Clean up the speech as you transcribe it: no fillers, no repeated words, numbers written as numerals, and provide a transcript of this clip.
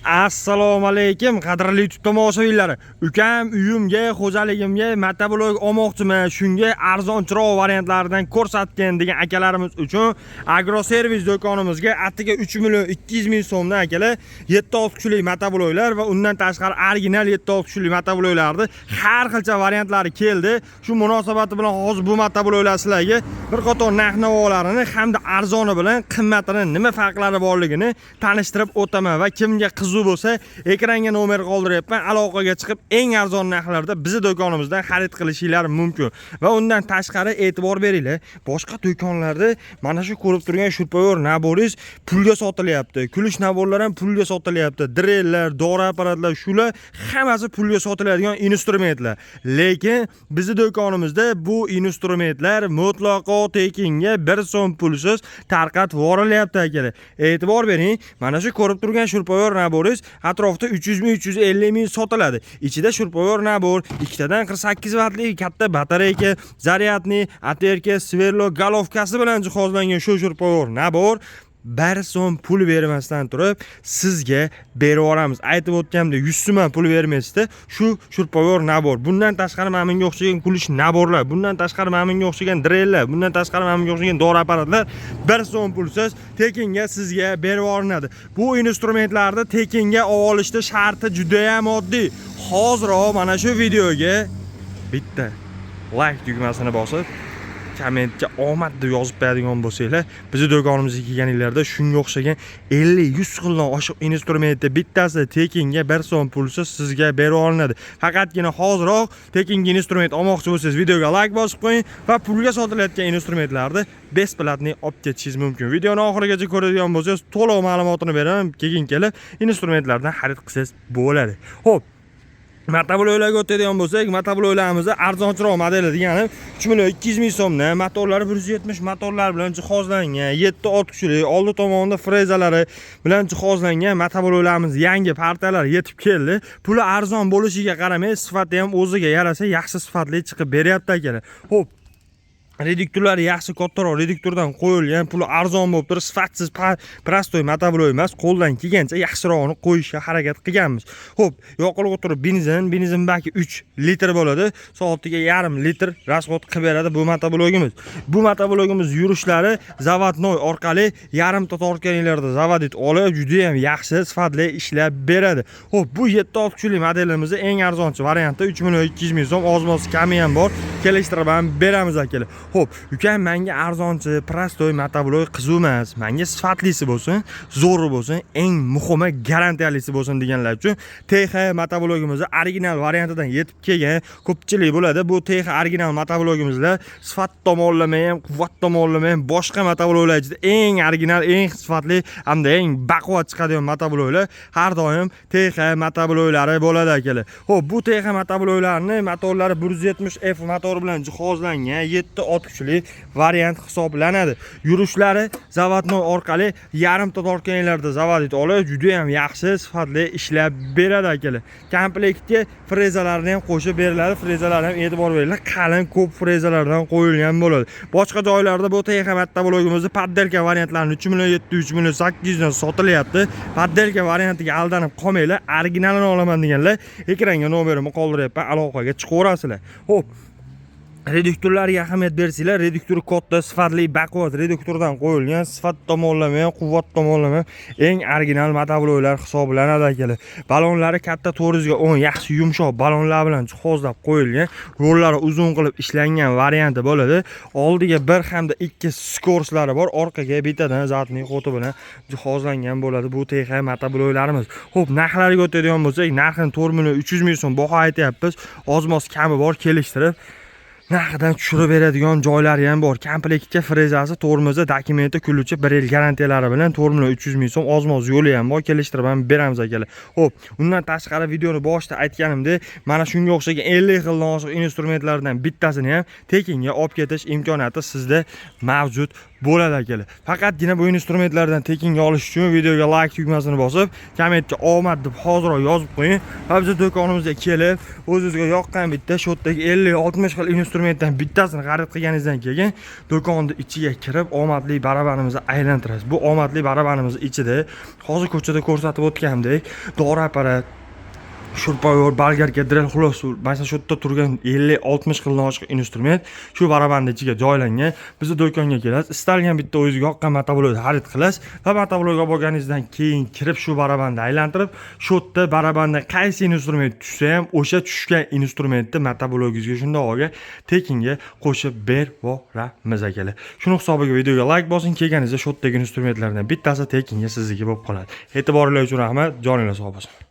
Assalomu alaykum qadrli YouTube tomoshabinlari. Ukam uyimga, xo'jaligimga motoblok olmoqchiman. Shunga arzonchiroq variantlardan ko'rsatgan degan akalarimiz uchun agroservis do'konimizga atiga 3 million 200 ming so'mdan akalar 7-6 kuchli motobloklar va undan tashqari original 7-6 kuchli motobloklarni har xilcha variantlari keldi. Shu munosabati bilan hozir bu motobloklar sizlarga bir qator narx-navolarini hamda arzoni bilan qimmatini nima farqlari borligini tanishtirib o'taman va kimga qiziq bo'lsa ekranga nomer qoldiryapman, aloqaga chiqib eng arzon narxlarda bizning do'konimizdan xarid qilishingiz mumkin. Va undan tashqari e'tibor beringlar, boshqa do'konlarda mana shu ko'rib turgan shurpayor naboringiz pulga sotilyapti. Kulish naborlar ham pulga sotilyapti. Drellar, dori apparatlar, shular hammasi pulga sotiladigan instrumentlar. Lekin bizning do'konimizda bu instrumentlar mutlaqo tekinga 1 so'm pulsiz tarqatib yuborilyapti akalar. E'tibor bering, mana shu ko'rib turgan shurpayor naboringiz atrofda 300 ming 350 ming sotiladi. Ichida shurpayor nabor, ikkitadan 48 vatlik katta batareyka, zaryadni, aterka, sverlo, galovkasi bilan jihozlangan shu shurpayor nabor 1 so'm pul bermasdan turib sizga berib yuboramiz. Aytib o'tganimdek 100 so'm pul bermasdan shu shurpayor nabor. Bundan tashqari mana bunga o'xshagan kulish naborlar, bundan tashqari mana bunga o'xshagan drellar, bundan tashqari mana bunga o'xshagan dori apparatlar 1 so'm pulsiz tekinga sizga berib yuboriladi. Bu instrumentlarni tekinga olishda sharti juda ham oddiy. Hozirroq mana shu videoga bitta like tugmasini bosib kommentga omad deb yozib qo'yadigan bo'lsanglar, bizning do'konimizga kelganinglarda shunga o'xshagan 50-100 xildan oshiq instrumentda bittasi tekinga 1 so'm pulsiz sizga berib olinadi. Faqatgina hoziroq tekinga instrument olmoqchi bo'lsangiz videoga like bosib qo'ying va pulga sotilayotgan instrumentlarni besplatni olib ketishingiz mumkin. Videoni oxirigacha ko'radigan bo'lsangiz to'liq ma'lumotini beraman, keyin kelib instrumentlardan xarid qilsangiz bo'ladi. Xo'p, motobloklarga o'tadigan bo'lsak, motobloklarimizni arzonchiroq modeli degani 3 million 200 ming so'mdan, motorlari 170 motorlar bilan jihozlangan, 7-6 kuchli, oldi tomonda frezalari bilan jihozlangan motobloklarimiz yangi partiyalar yetib keldi. Puli arzon bo'lishiga qaramay, sifati ham o'ziga yarasa yaxshi sifatli chiqib beryapti akalar. Xo'p, reduktorlar yaxshi kattaroq reduktordan qo'yilgan, puli arzon bo'lib turib, sifatsiz prostoy motoblok emas, qo'ldan kelgancha yaxshirog'ini qo'yishga harakat qilganmiz. Xo'p, yoqilg'i turi benzin baki 3 litr bo'ladi. Soatiga 1,5 litr rasxod qilib beradi bu motoblogimiz. Bu motoblogimiz yurishlari zavodnoy orqali yarimta tortganinglarda zavodit olib, juda ham yaxshi sifatli ishlab beradi. Xo'p, bu 7-6 kuchli modelimizning eng arzonchi varianti 3 million 200 ming so'm, ozmoz kami ham bor. Kelishtirib ham beramiz akalar. Xo'p, ukam menga arzonchi, prostoy motoblok qiziq emas. Menga sifatlisi bo'lsin, zo'ri bo'lsin, eng muhimi garantiyalisi bo'lsin deganlar uchun TX motoblogimizni original variantidan yetib kelgan ko'pchilik bo'ladi. Bu TX original motoblogimizlar sifat tomonlama ham, quvvat tomonlama ham boshqa motobloklar ichida eng original, eng sifatli hamda eng baquvvat chiqadigan motobloklar har doim TX motobloklari bo'ladi akalar. Xo'p, bu TX motobloklarni motorlari 170F motor bilan jihozlangan 7-6 kuchli variant hisoblanadi. Yurishlari zavodnoy orqali yarimta tortganinglarda zavodit olib, juda ham yaxshi sifatli ishlab beradi akalar. Komplektga frezalarni ham qo'shib beriladi. Frezalar ham e'tibor beringlar, qalin ko'p frezalardan qo'yilgan bo'ladi. Boshqa joylarda bu TX motoblogimizni paddelka variantlarini 3 million 700, 3 million 800 dan sotilyapti. Paddelka variantiga aldanib qolmanglar, originalini olaman deganlar ekranga nomerimni qoldiryapman, aloqaga chiqaverasizlar. Xo'p, reduktorlarga ahamiyat bersanglar, reduktori katta, sifatli, baquvvat reduktordan qo'yilgan, sifat tomonlama ham, quvvat tomonlama ham eng original motobloklar hisoblanadi akalar. Balonlari katta 410 yaxshi yumshoq balonlar bilan jihozlab qo'yilgan, yo'llari uzun qilib ishlangan varianti bo'ladi. Oldiga 1 hamda 2 skorslari bor, orqaga bittadan zatning xoti bilan jihozlangan bo'ladi bu TX motobloklarimiz. Xo'p, narxlariga o'tadigan bo'lsak, narxini 4 million 300 ming so'm baho aytyapmiz. Ozmoz kami bor, kelishtirib narxidan tushirib beradigan joylari ham bor. Komplektga frezasi, tormozi, dokumenti, kuluvchi 1 yil garantiyalari bilan 4 million 300 ming so'm, ozmoz yo'li ham bor, kelishtirib ham beramiz akalar. Xo'p, undan tashqari videoni boshida aytganimdek, mana shunga o'xshagan 50 xildan oshiq instrumentlardan bittasini ham tekinga olib ketish imkoniyati sizda mavjud bo'ladi akalar. Faqatgina bu instrumentlardan tekinga olish uchun videoga like tugmasini bosib, kommentga omad deb hoziroq yozib qo'ying. Va biz do'konimizga kelib, o'zingizga yoqqan bitta shotdagi 50-60 xil instrumentdan bittasini xarid qilganingizdan keyin do'konning ichiga kirib, omadli barabanimizni aylantirasiz. Bu omadli barabanimiz ichida hozir ko'chada ko'rsatib o'tgandek, dori apparat, shurpoyor, bolgarka, drill, xulos, mana shu yerda turgan 50-60 xildan oshiq instrument shu barabanning ichiga joylangan. Bizning do'konga kelasiz, istalgan bitta o'zingizga yoqqan motoblokni xarid qilasiz va motoblokga bo'lganingizdan keyin kirib shu barabanda aylantirib, shu yerda barabanda qaysi instrument tushsa ham o'sha tushgan instrumentni motoblogingizga shundoqga tekinga qo'shib beramiz akalar. Shuning hisobiga videoga like bosing, kelganingizda shu yerdagi instrumentlardan bittasi tekinga sizniki bo'lib qoladi. E'tiboringiz uchun rahmat, joningiz sog' bo'lsin.